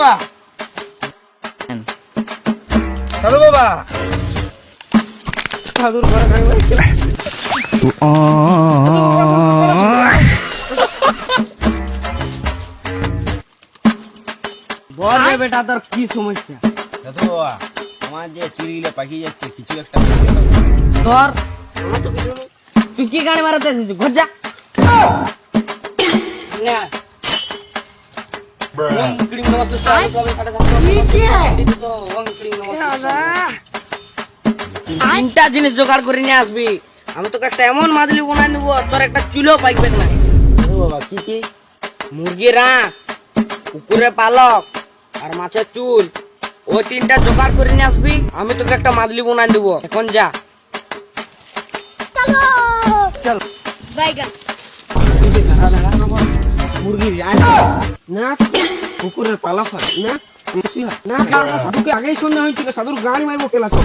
বাবা সাধু বাবা সাধুর ঘরে বল রে বেটা তোর কি সমস্যা? সাধু বাবা আমার যে চুরিগুলো পাকিয়ে যাচ্ছে কিছু একটা তোর আমার তো কিছু নেই। তুই কি গাড়ি মারাতে এসেছিস? ঘর যা। তিনটা জিনিস জোগাড় করে নিয়ে আসবি, আমি তোকে একটা এমন মাদলি বানাই দেবো তোর একটা চুলো পাইবে না। বাবা কি কি? মুরগি রাখ, কুকুরের পালক আর মাছের চুল, ওই তিনটা জোগাড় করে নিয়ে আসবি, আমি তোকে একটা মাদলি বানাই দেবো। এখন যা। চল মুরগির না কুকুরের পালক না না সাধুকে আগেই শুনে হয়েছিল সাধুর গাড়ি মাইবো কেলা তো